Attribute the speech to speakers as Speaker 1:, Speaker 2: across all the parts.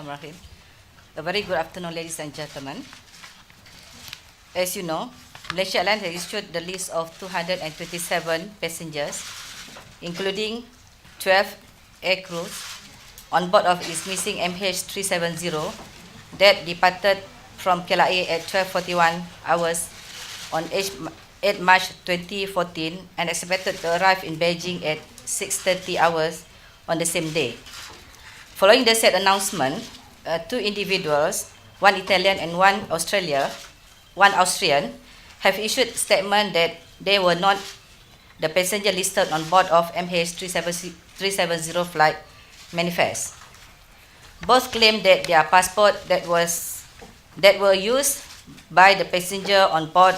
Speaker 1: Bismillahirrahmanirrahim. A very good afternoon, ladies and gentlemen. As you know, Malaysia Airlines has issued the list of 227 passengers, including 12 air crews on board of its missing MH370 that departed from KLIA at 12:41 hours on 8 March 2014 and expected to arrive in Beijing at 6:30 hours on the same day. Following the said announcement, two individuals, one Italian and one Austrian, have issued statement that they were not the passenger listed on board of MH370 flight manifest. Both claim that their passport that were used by the passenger on board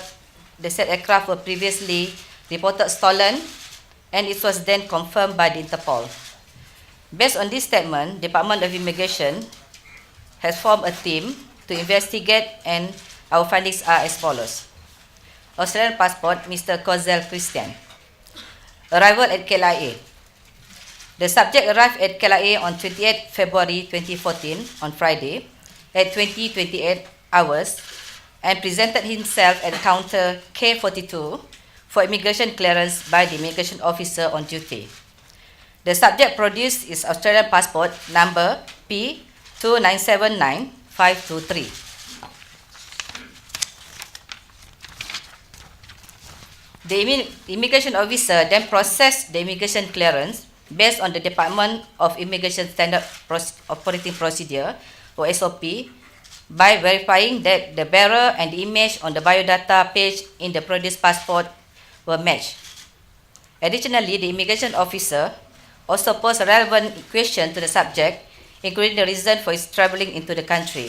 Speaker 1: the said aircraft were previously reported stolen, and it was then confirmed by the Interpol. Based on this statement, Department of Immigration has formed a team to investigate, and our findings are as follows. Australian passport, Mr. Kozel Christian. Arrival at KLIA. The subject arrived at KLIA on 28 February 2014 on Friday at 20:28 hours and presented himself at counter K42 for immigration clearance by the immigration officer on duty. The subject produced his Australian passport number P2979523. The immigration officer then processed the immigration clearance based on the Department of Immigration Standard Operating Procedure, or SOP, by verifying that the bearer and the image on the biodata page in the produced passport were matched. Additionally, the immigration officer also posed a relevant question to the subject, including the reason for his travelling into the country.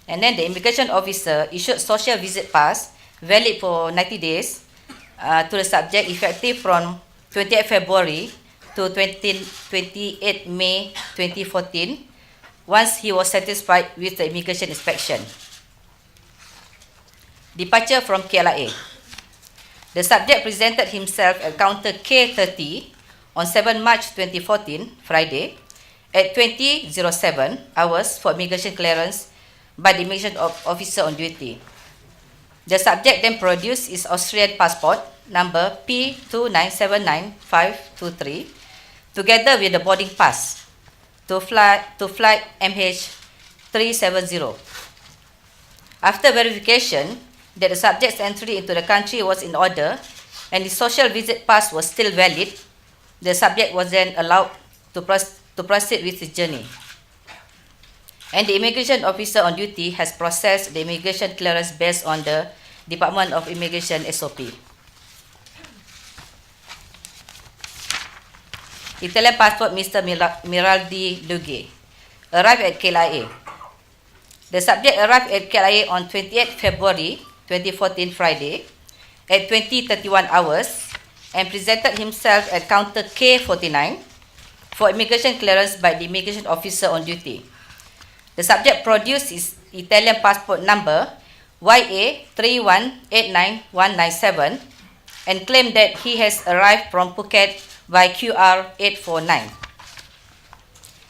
Speaker 1: And then the immigration officer issued social visit pass valid for 90 days to the subject, effective from 28 February to 28 May 2014, once he was satisfied with the immigration inspection. Departure from KLIA. The subject presented himself at counter K30 on 7 March 2014, Friday, at 20:07 hours for immigration clearance by the immigration officer on duty. The subject then produced his Austrian passport number P2979523 together with the boarding pass to flight MH370. After verification that the subject's entry into the country was in order and the social visit pass was still valid, the subject was then allowed to proceed with his journey. And the immigration officer on duty has processed the immigration clearance based on the Department of Immigration SOP. Italian passport, Mr. Miraldi Lughi. Arrived at KLIA. The subject arrived at KLIA on 28 February 2014, Friday, at 20:31 hours, and presented himself at counter K49 for immigration clearance by the immigration officer on duty. The subject produced his Italian passport number YA3189197 and claimed that he has arrived from Phuket by QR849.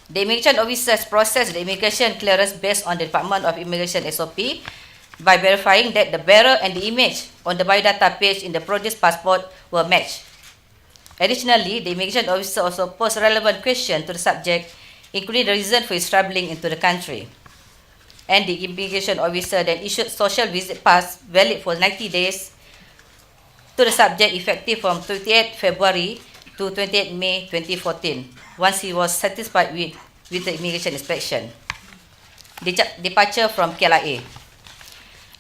Speaker 1: The immigration officer has processed the immigration clearance based on the Department of Immigration SOP by verifying that the bearer and the image on the biodata page in the produced passport were matched. Additionally, the immigration officer also posed a relevant question to the subject, including the reason for his travelling into the country. And the immigration officer then issued social visit pass valid for 90 days to the subject, effective from 28 February to 28 May 2014, once he was satisfied with the immigration inspection. Departure from KLIA.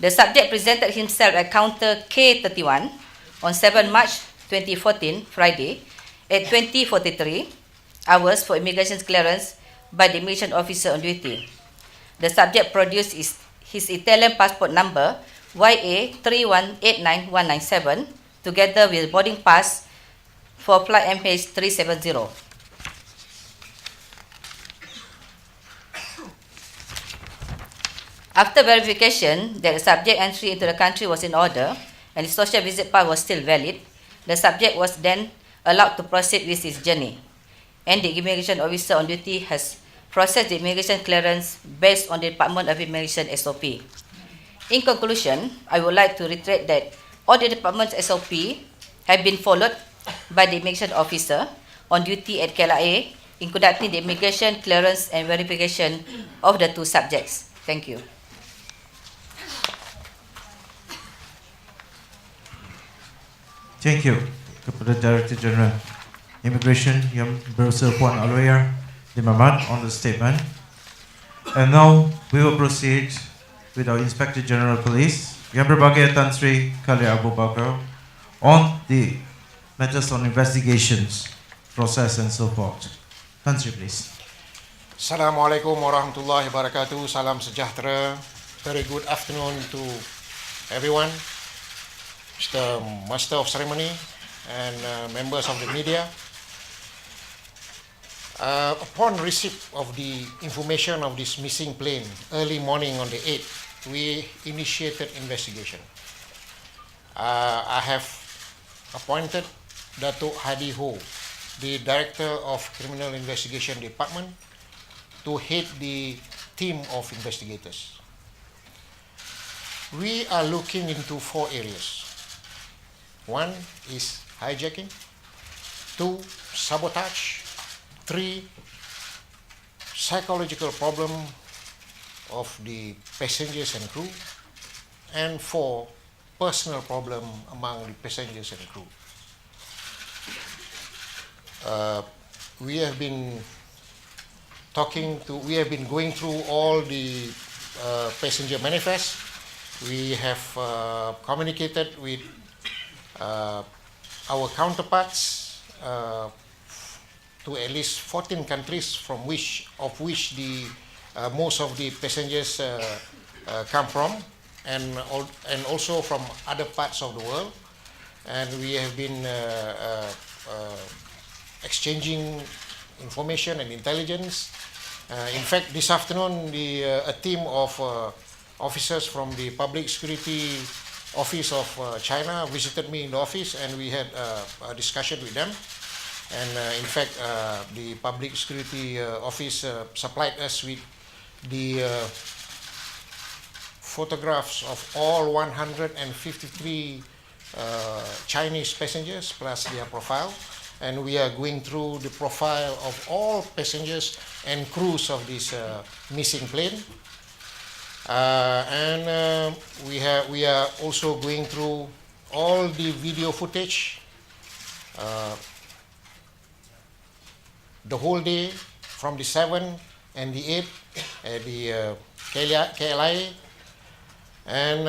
Speaker 1: The subject presented himself at counter K31 on 7 March 2014, Friday, at 20:43 hours for immigration clearance by the immigration officer on duty. The subject produced his Italian passport number YA3189197 together with boarding pass for flight MH370. After verification that the subject entry into the country was in order and the social visit pass was still valid, the subject was then allowed to proceed with his journey. And the immigration officer on duty has process the immigration clearance based on the Department of Immigration SOP. In conclusion, I would like to reiterate that all the department's SOP have been followed by the immigration officer on duty at KLIA in conducting the immigration clearance and verification of the two subjects. Thank you.
Speaker 2: Thank you kepada Director General Immigration Yang Berusaha Puan Aloyar Dimamat on the statement. And now we will proceed with our Inspector General Police Yang Berbahagia Tan Sri Khalid Abu Bakar on the matters on investigations, process and so forth. Tan Sri, please.
Speaker 3: Assalamualaikum warahmatullahi wabarakatuh. Salam sejahtera. Very good afternoon to everyone. Mr. Master of Ceremony and members of the media. Upon receipt of the information of this missing plane early morning on the 8th, we initiated investigation. I have appointed Datuk Hadi Ho, the Director of Criminal Investigation Department, to head the team of investigators. We are looking into 4 areas. 1 is hijacking, 2 sabotage, 3 psychological problem of the passengers and crew, and 4 personal problem among the passengers and crew. We have been going through all the passenger manifests. We have communicated with our counterparts to at least 14 countries from which the most of the passengers come from, and also from other parts of the world, and we have been exchanging information and intelligence. In fact, this afternoon, a team of officers from the Public Security Office of China visited me in the office, and we had a discussion with them. And in fact, the Public Security Office supplied us with the photographs of all 153 Chinese passengers plus their profile. And we are going through the profile of all passengers and crews of this missing plane. We are also going through all the video footage the whole day from the 7th and the 8th at the KLIA, and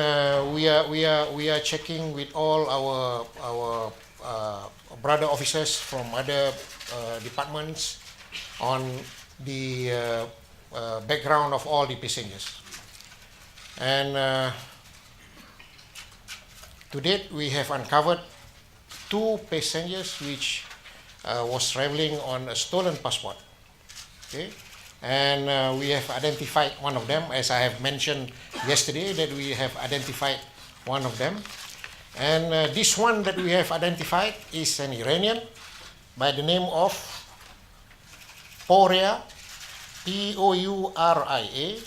Speaker 3: we are checking with all our brother officers from other departments on the background of all the passengers. And to date, we have uncovered 2 passengers which was traveling on a stolen passport. Okay, and we have identified one of them, as I have mentioned yesterday, that we have identified one of them. And this one that we have identified is an Iranian by the name of Pouria, Pouria,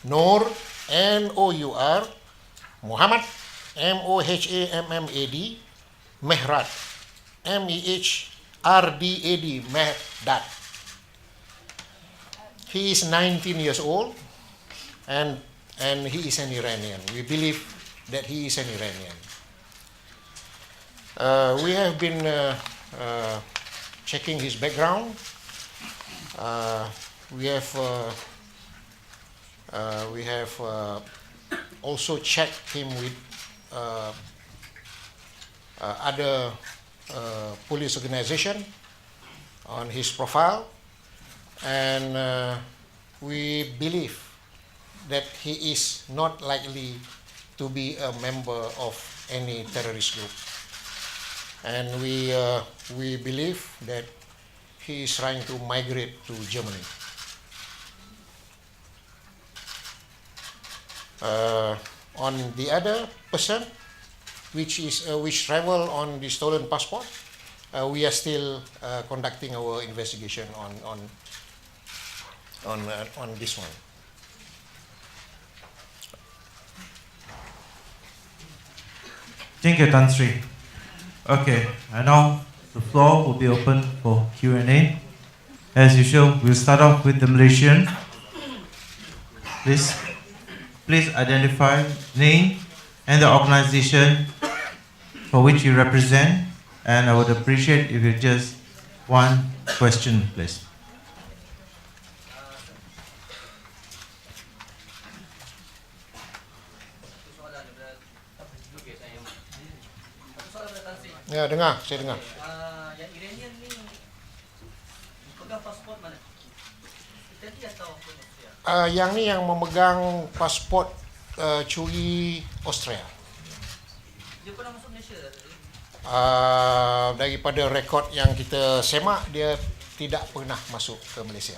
Speaker 3: Noor, Nour, Muhammad, Mohammad, Mehrad, Mehdad, Mehdad. He is 19 years old, and he is an Iranian. We believe that he is an Iranian. We have been checking his background. We have also checked him with other police organization on his profile, and we believe that he is not likely to be a member of any terrorist group, and we believe that he is trying to migrate to Germany. On the other person, which travel on the stolen passport, we are still conducting our investigation on this one.
Speaker 2: Thank you, Tan Sri. Okay, and now the floor will be open for Q&A. As usual, we'll start off with the Malaysian. Please identify name and the organization for which you represent, and I would appreciate if you just one question, please.
Speaker 3: Ya, dengar, saya dengar.
Speaker 4: Yang Iranian ni pegang pasport mana? Italy atau Austria?
Speaker 3: Yang ni yang memegang pasport curi Austria.
Speaker 4: Dia pernah masuk Malaysia tadi?
Speaker 3: Daripada rekod yang kita semak, dia tidak pernah masuk ke Malaysia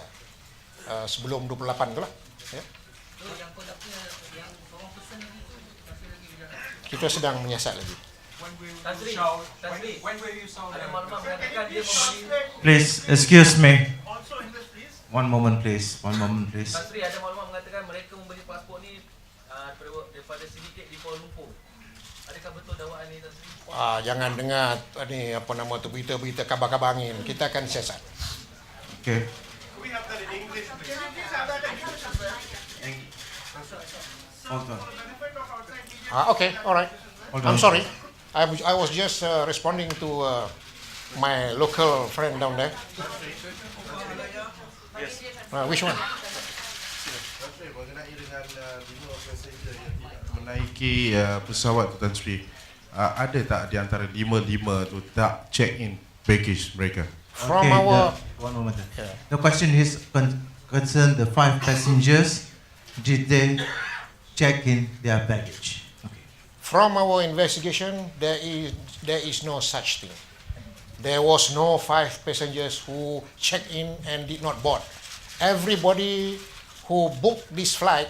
Speaker 3: sebelum 28 tu lah. Ya.
Speaker 4: So yang kau dah punya, yang seorang person lagi tu masih lagi berjalan?
Speaker 3: Kita sedang menyiasat lagi.
Speaker 4: Tan Sri, ada maklumat mengatakan dia membeli.
Speaker 2: Please, excuse me. One moment, please. One moment, please.
Speaker 4: Tan Sri, ada maklumat mengatakan mereka membeli pasport ni daripada sindiket di Kuala Lumpur. Adakah betul dakwaan ni, Tan Sri?
Speaker 3: Jangan dengar ni apa nama tu, berita-berita kabar-kabar angin. Kita akan siasat.
Speaker 2: Okay. Hold on.
Speaker 3: Okay, alright.
Speaker 2: Hold on.
Speaker 3: I'm sorry. I was just responding to my local friend down there. Which one?
Speaker 5: Mengenai dengan 5 passenger yang tidak menaiki pesawat tu, Tan Sri, ada tak di antara 5 tu tak check in baggage mereka?
Speaker 3: From our
Speaker 2: one moment.
Speaker 3: Yeah.
Speaker 2: The question is concern the 5 passengers. Did they check in their baggage?
Speaker 3: From our investigation, there is no such thing. There was no 5 passengers who checked in and did not board. Everybody who booked this flight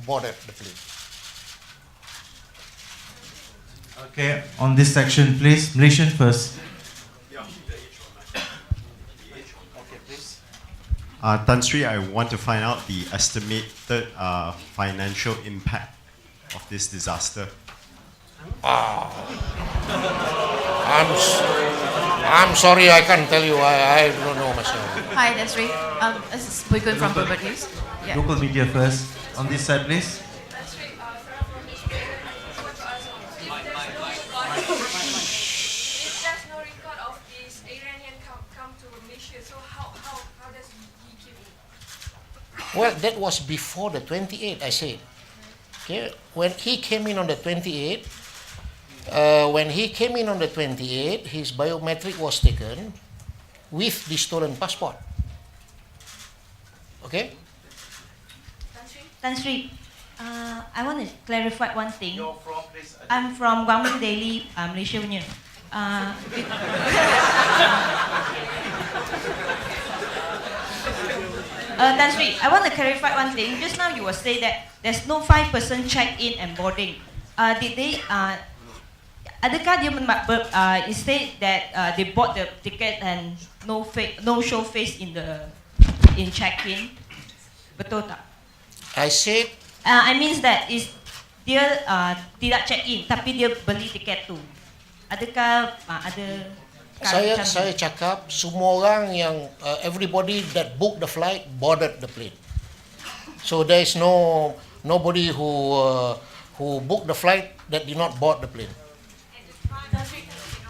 Speaker 3: boarded the plane.
Speaker 2: Okay, on this section, please. Malaysian first.
Speaker 6: Tan Sri, I want to find out the estimated financial impact of this disaster.
Speaker 3: I'm sorry, I can't tell you. I don't know myself.
Speaker 7: Hi, that's Ray. This is Boygun from Bloomberg News. Yeah.
Speaker 2: Local media first. On this side, please.
Speaker 8: If there's no record of this Iranian come to Malaysia, so how does he came in?
Speaker 3: Well, that was before the 28th, I said. Okay, when he came in on the 28th, his biometric was taken with the stolen passport. Okay?
Speaker 9: Tan Sri, I want to clarify one thing.
Speaker 2: You're from, please.
Speaker 9: I'm from Guangdong Daily, Malaysia punya. Tan Sri, I want to clarify one thing. Just now you were saying that there's no 5-person check-in and boarding. Did they? Adakah dia say that they bought the ticket and no show face in check-in? Betul tak?
Speaker 3: I said.
Speaker 9: I means that is dia tidak check-in tapi dia beli tiket tu. Adakah ada?
Speaker 3: Saya cakap semua orang yang everybody that booked the flight boarded the plane. So there is nobody who booked the flight that did not board the plane.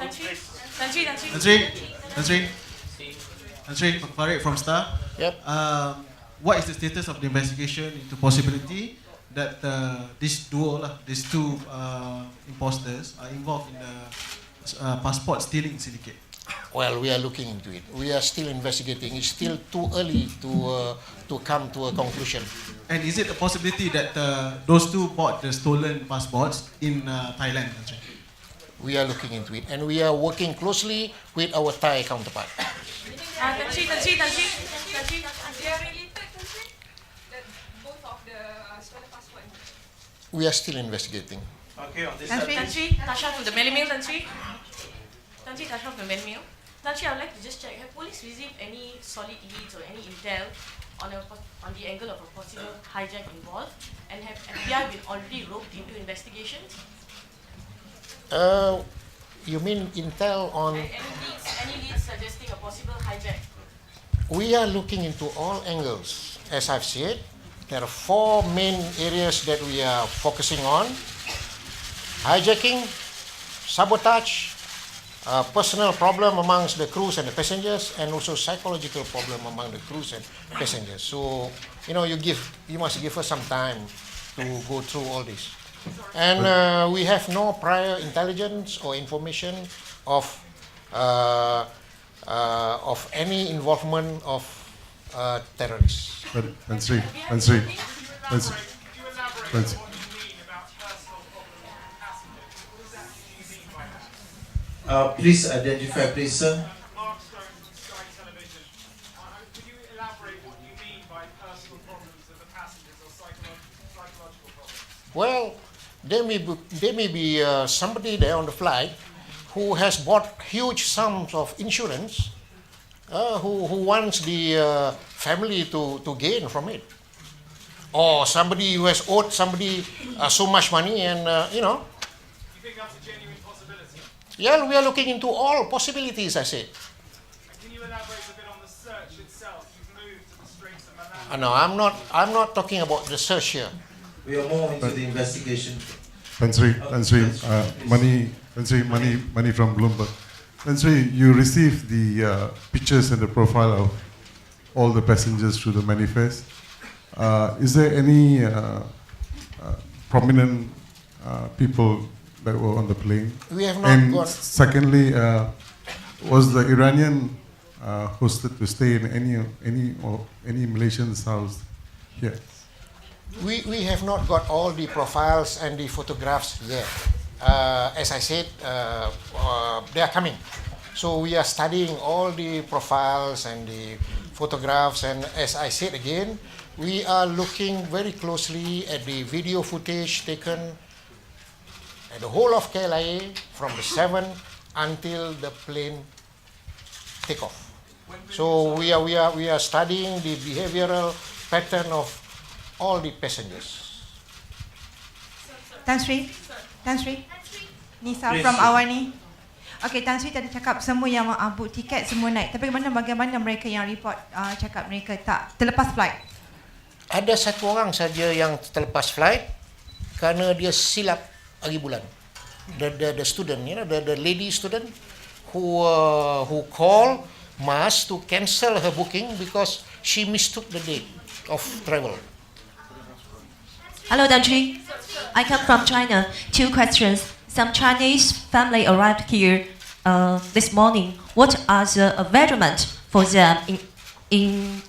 Speaker 10: Tan Sri, Farid from Star.
Speaker 3: Yep.
Speaker 10: What is the status of the investigation into possibility that these two imposters are involved in the passport stealing syndicate?
Speaker 3: Well, we are looking into it. We are still investigating. It's still too early to come to a conclusion.
Speaker 10: And is it a possibility that those two bought the stolen passports in Thailand?
Speaker 3: We are looking into it, and we are working closely with our Thai counterpart.
Speaker 8: Tan Sri, they are related, Tan Sri? That both of the stolen passport.
Speaker 3: We are still investigating.
Speaker 2: Okay, on this
Speaker 7: Tan
Speaker 2: side.
Speaker 7: Sri,
Speaker 8: Tasha from the Daily Mail, Tan Sri. Tasha from the Daily Mail.
Speaker 11: Actually, I would like to just check, have police received any solid leads or any intel on the angle of a possible hijack involved? And have FBI been already roped into investigations?
Speaker 3: You mean intel on?
Speaker 11: Any leads suggesting a possible hijack?
Speaker 3: We are looking into all angles. As I've said, there are 4 main areas that we are focusing on: hijacking, sabotage, personal problem amongst the crews and the passengers, and also psychological problem among the crews and passengers. So, you must give us some time to go through all this. And we have no prior intelligence or information of any involvement of terrorists.
Speaker 2: Please identify, please, sir.
Speaker 12: Could you elaborate what you mean by personal problems of the passengers or psychological problems?
Speaker 3: Well, there may be somebody there on the flight who has bought huge sums of insurance, who wants the family to gain from it, or somebody who has owed somebody so much money, and
Speaker 12: You think that's a genuine possibility?
Speaker 3: yeah, we are looking into all possibilities, I said.
Speaker 12: Can you elaborate a bit on the search itself? You've moved to the Straits of Malacca.
Speaker 3: No, I'm not talking about the search here.
Speaker 2: We are more into the investigation.
Speaker 5: Tan Sri, money from Bloomberg. Tan Sri, you received the pictures and the profile of all the passengers through the manifest. Is there any prominent people that were on the plane?
Speaker 3: We have not
Speaker 5: And
Speaker 3: got.
Speaker 5: secondly, was the Iranian hosted to stay in any Malaysian's house here?
Speaker 3: We have not got all the profiles and the photographs yet. As I said, they are coming. So we are studying all the profiles and the photographs, and as I said again, we are looking very closely at the video footage taken at the whole of KLIA from the 7th until the plane take off. So we are studying the behavioral pattern of all the passengers.
Speaker 9: Tan Sri, Nisa from Awani. Okay, Tan Sri tadi cakap semua yang book tiket semua naik. Tapi bagaimana mereka yang report cakap mereka tak terlepas flight?
Speaker 3: Ada satu orang saja yang terlepas flight kerana dia silap hari bulan. The student, the lady student who called MAS to cancel her booking because she mistook the date of travel.
Speaker 13: Hello, Tan Sri. I come from China. 2 questions. Some Chinese family arrived here this morning. What are the arrangements for them in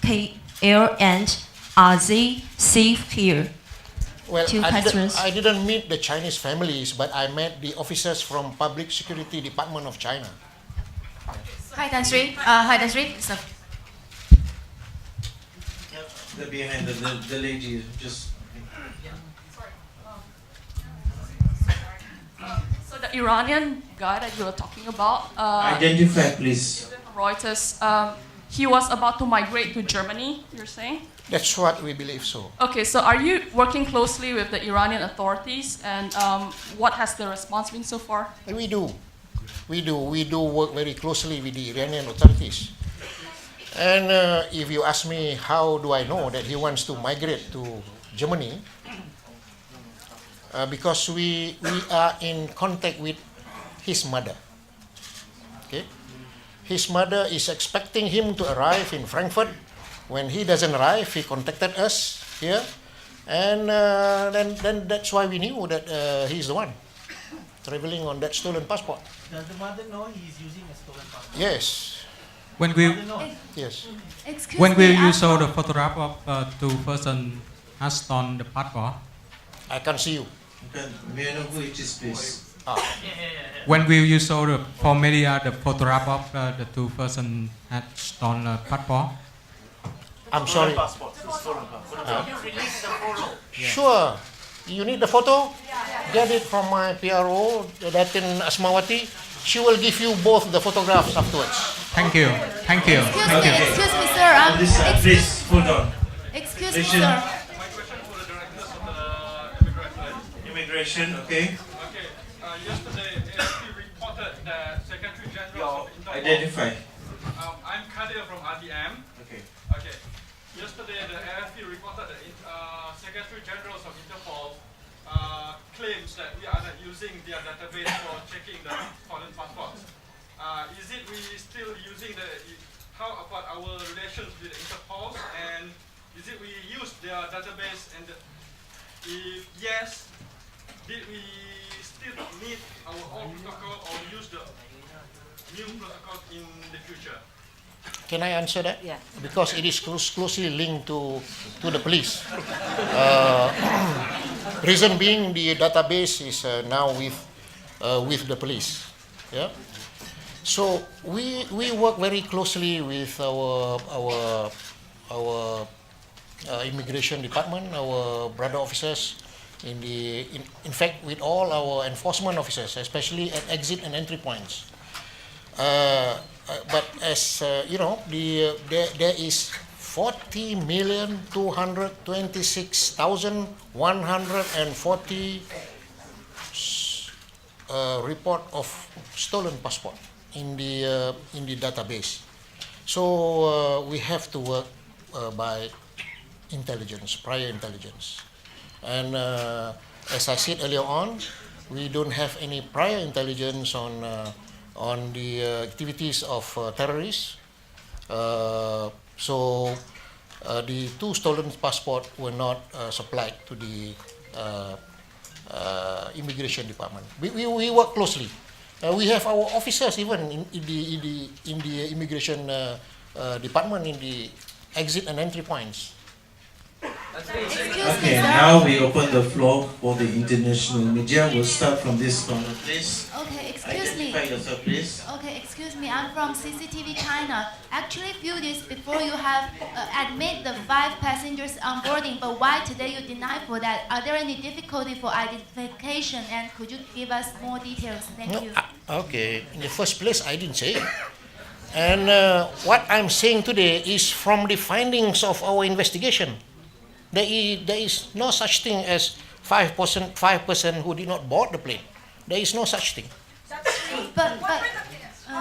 Speaker 13: KL, and are they safe here?
Speaker 3: Well,
Speaker 13: 2 questions.
Speaker 3: I didn't meet the Chinese families, but I met the officers from Public Security Department of China.
Speaker 7: Hi, Tan Sri. So,
Speaker 2: Behind the lady, just.
Speaker 14: So the Iranian guy that you were talking about,
Speaker 2: Identify, please.
Speaker 14: from Reuters, he was about to migrate to Germany, you're saying?
Speaker 3: That's what we believe so.
Speaker 14: Okay, so are you working closely with the Iranian authorities, and what has the response been so far?
Speaker 3: We do work very closely with the Iranian authorities. And if you ask me how do I know that he wants to migrate to Germany, because we are in contact with his mother. Okay, his mother is expecting him to arrive in Frankfurt. When he doesn't arrive, he contacted us here, and then that's why we knew that he's the one traveling on that stolen passport.
Speaker 15: Does the mother know he's using a stolen passport?
Speaker 3: Yes.
Speaker 16: When will
Speaker 3: Yes.
Speaker 16: when will you show the photograph of 2 persons has stolen the passport?
Speaker 3: I can't see you.
Speaker 2: May I know who it is, please?
Speaker 16: When will you show for media the photograph of the 2 persons had stolen the passport?
Speaker 3: I'm sorry.
Speaker 15: Stolen passport.
Speaker 3: Sure. You need the photo? Get it from my PRO, Datin Asmawati. she will give you both the photographs afterwards.
Speaker 16: Thank you. Thank you. Thank you.
Speaker 17: Excuse me, sir.
Speaker 2: Please, hold on.
Speaker 17: Excuse me, sir.
Speaker 2: Immigration, okay.
Speaker 12: Yesterday, AFP reported that Secretary General of Interpol.
Speaker 2: Identify.
Speaker 12: I'm Kadir from RDM.
Speaker 2: Okay.
Speaker 12: Okay. Yesterday, the AFP reported that Secretary General of Interpol claims that we are not using their database for checking the foreign passports. Is it we still using the? How about our relations with Interpol? And is it we use their database? And if yes, did we still need our old protocol or use the new protocol in the future?
Speaker 3: Can I answer that?
Speaker 1: Yeah.
Speaker 3: Because it is closely linked to the police. Reason being, the database is now with the police. Yeah. So we work very closely with our immigration department, our brother officers, in fact with all our enforcement officers, especially at exit and entry points. But as you know, there is 40,226,140 report of stolen passport in the database. So we have to work by intelligence, prior intelligence, and as I said earlier on, we don't have any prior intelligence on the activities of terrorists. So the two stolen passports were not supplied to the immigration department. We work closely. We have our officers even in the immigration department in the exit and entry points.
Speaker 2: Okay, now we open the floor for the international media. We'll start from this corner, please.
Speaker 17: Okay, excuse me.
Speaker 2: Identify yourself, please.
Speaker 17: Okay, excuse me. I'm from CCTV China. Actually, few days before you have admit the 5 passengers on boarding, but why today you deny for that? Are there any difficulty for identification? And could you give us more details? Thank you.
Speaker 3: Okay, in the first place, I didn't say it. And what I'm saying today is from the findings of our investigation. There is no such thing as 5% who did not board the plane. There is no such thing.
Speaker 17: But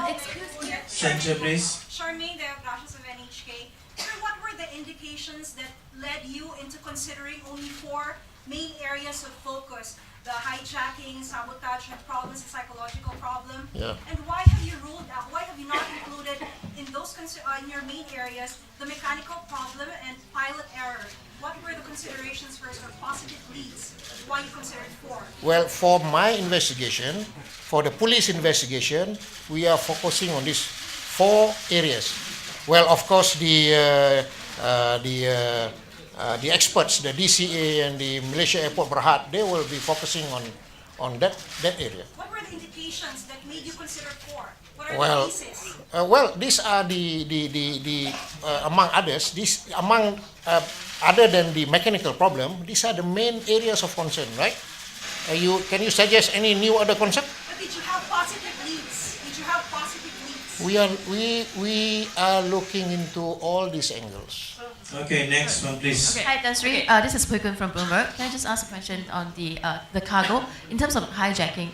Speaker 17: excuse me.
Speaker 2: Center, please.
Speaker 18: Charmaine Deogracias of NHK. Sir, what were the indications that led you into considering only 4 main areas of focus? The hijacking, sabotage, and problems, the psychological problem.
Speaker 3: Yeah.
Speaker 18: And why have you ruled out? Why have you not included in those in your main areas the mechanical problem and pilot error? What were the considerations first, or positive leads? Why you considered 4?
Speaker 3: Well, for my investigation, for the police investigation, we are focusing on these 4 areas. Well, of course, the experts, the DCA and the Malaysia Airport Berhad, they will be focusing on that area.
Speaker 18: What were the indications that made you consider 4? What are
Speaker 3: Well,
Speaker 18: the pieces?
Speaker 3: well, these are the among others. These among other than the mechanical problem, these are the main areas of concern, right? Can you suggest any new other concept?
Speaker 18: But did you have positive leads? Did you have positive leads?
Speaker 3: We are looking into all these angles.
Speaker 2: Okay, next one, please.
Speaker 7: Okay. Hi, Tansri. This is Pui Kun from Bloomberg. Can I just ask a question on the cargo? In terms of hijacking,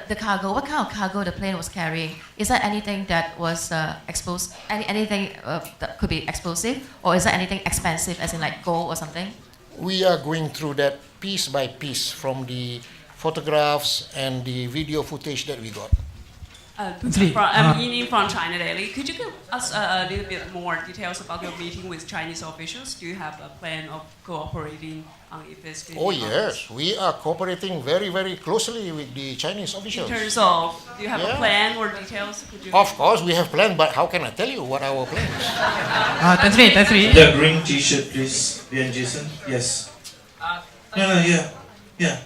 Speaker 7: the cargo, what kind of cargo the plane was carrying? Is there anything that was exposed, anything that could be explosive? Or is there anything expensive, as in like gold or something?
Speaker 3: We are going through that piece by piece from the photographs and the video footage that we got.
Speaker 19: I'm Yini from China Daily. Could you give us a little bit more details about your meeting with Chinese officials? Do you have a plan of cooperating on investigating?
Speaker 3: Oh yes, we are cooperating very, very closely with the Chinese officials.
Speaker 19: In terms of, do you have a plan or details? Could you
Speaker 3: Of course, we have plan, but how can I tell you what our plan is?
Speaker 16: Tansri.
Speaker 2: The green T-shirt, please. Bian Jason. Yes. No, yeah.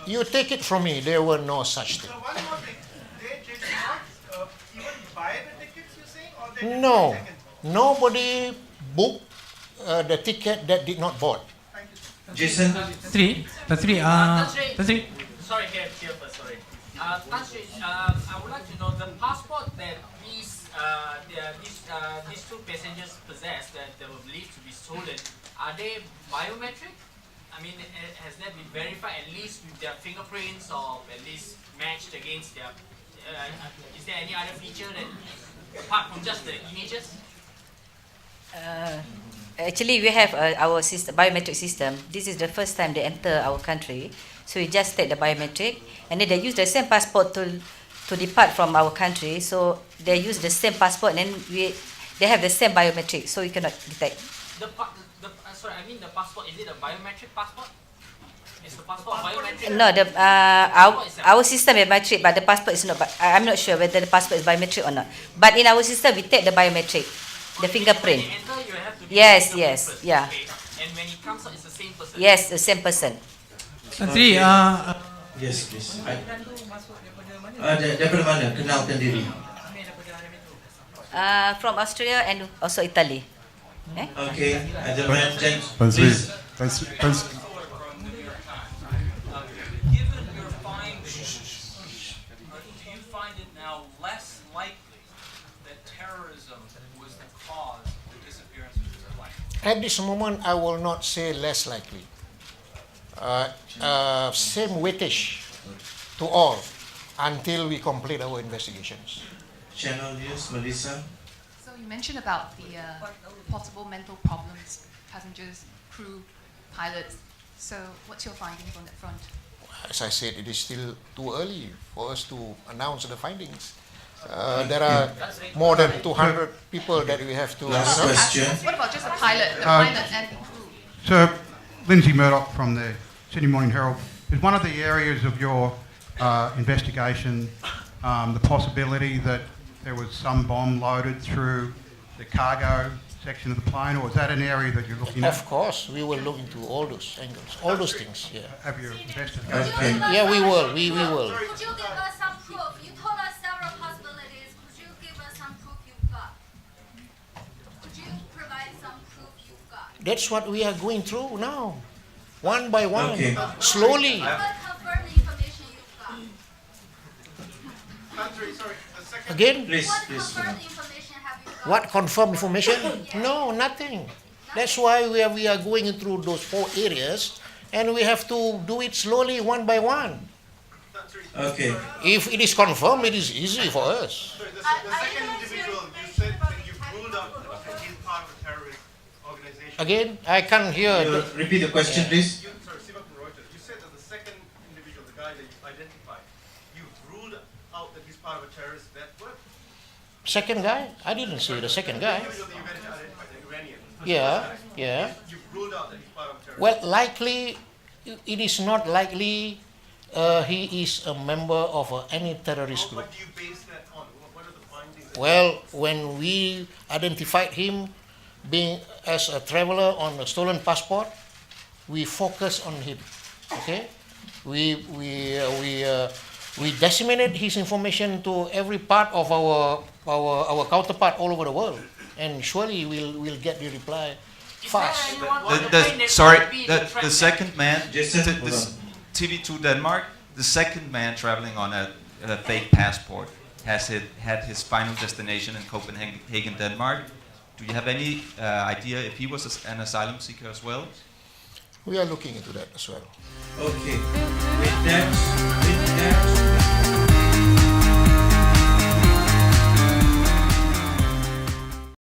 Speaker 3: You take it from me, there were no such thing.
Speaker 12: One more thing, they did not even buy the tickets, you
Speaker 3: No, nobody booked the ticket that did not board.
Speaker 2: Jason?
Speaker 15: Three.
Speaker 4: Sorry, here first, sorry. Tan Sri, I would like to know the passport that these two passengers possess that they were believed to be stolen, are they biometric? I mean, has that been verified at least with their fingerprints or at least matched against their, is there any other feature that, apart from just the images?
Speaker 1: Actually, we have our biometric system. This is the first time they enter our country. So we just take the biometric, and then they use the same passport to depart from our country. So they use the same passport, and then they have the same biometric, so we cannot detect.
Speaker 4: Sorry, I mean the passport. Is it a biometric passport? Is the passport biometric?
Speaker 1: No, our system is biometric, but the passport is not. I'm not sure whether the passport is biometric or not. But in our system, we take the biometric, the fingerprint.
Speaker 4: When you enter, you have to do
Speaker 1: Yes,
Speaker 4: the
Speaker 1: yes,
Speaker 4: fingerprint,
Speaker 1: yeah.
Speaker 4: okay? And when it comes out, it's the same person.
Speaker 1: Yes, the same person.
Speaker 2: Three. Yes, please. Daripada mana? Kenalkan diri.
Speaker 1: From Australia and also Italy.
Speaker 2: Okay, gentlemen,
Speaker 5: Tan Sri.
Speaker 2: please.
Speaker 20: Given your findings, do you find it now less likely that terrorism was the cause of the disappearance of this plane?
Speaker 3: At this moment, I will not say less likely. Same weightage to all until we complete our investigations.
Speaker 2: Channel News, Melissa.
Speaker 21: So you mentioned about the possible mental problems, passengers, crew, pilots. So what's your findings on that front?
Speaker 3: As I said, it is still too early for us to announce the findings. There are more than 200 people that we have to.
Speaker 2: Last question.
Speaker 21: What about just the pilot and the crew?
Speaker 22: So, Lindsay Murdoch from the Sydney Morning Herald. Is one of the areas of your investigation the possibility that there was some bomb loaded through the cargo section of the plane, or is that an area that you're looking at?
Speaker 3: Of course, we will look into all those angles, all those things. Yeah.
Speaker 22: Have you investigated?
Speaker 2: Okay.
Speaker 3: Yeah, we will. We will.
Speaker 17: Could you give us some proof? You told us several possibilities. Could you give us some proof you've got? Could you provide some proof you've got?
Speaker 3: That's what we are going through now, one by one,
Speaker 2: Okay.
Speaker 3: slowly.
Speaker 17: Confirm the information you've got.
Speaker 3: Again,
Speaker 2: Please.
Speaker 17: Confirm the information have you got?
Speaker 3: what confirmed information? No, nothing. That's why we are going through those 4 areas, and we have to do it slowly, one by one.
Speaker 2: Okay.
Speaker 3: If it is confirmed, it is easy for us.
Speaker 5: The second individual, you said that you've ruled out that he's part of a terrorist organization.
Speaker 3: Again, I can't hear.
Speaker 2: Repeat the question, please.
Speaker 5: Sorry, Siva from Reuters. You said that the second individual, the guy that you identified, you've ruled out that he's part of a terrorist network.
Speaker 3: Second guy? I didn't say the second guy.
Speaker 5: The individual that you identified, the Iranian.
Speaker 3: Yeah.
Speaker 5: You've ruled out that he's part of a terrorist.
Speaker 3: Well, likely, it is not likely he is a member of any terrorist group.
Speaker 5: What do you base that on? What are the findings?
Speaker 3: Well, when we identified him being as a traveler on a stolen passport, we focus on him. Okay, we disseminate his information to every part of our counterpart all over the world, and surely we'll get the reply fast.
Speaker 23: The second man,
Speaker 2: Jason,
Speaker 23: TV2 Denmark, the second man traveling on a fake passport had his final destination in Copenhagen, Denmark. Do you have any idea if he was an asylum seeker as well?
Speaker 3: We are looking into that as well.
Speaker 2: Okay. With that.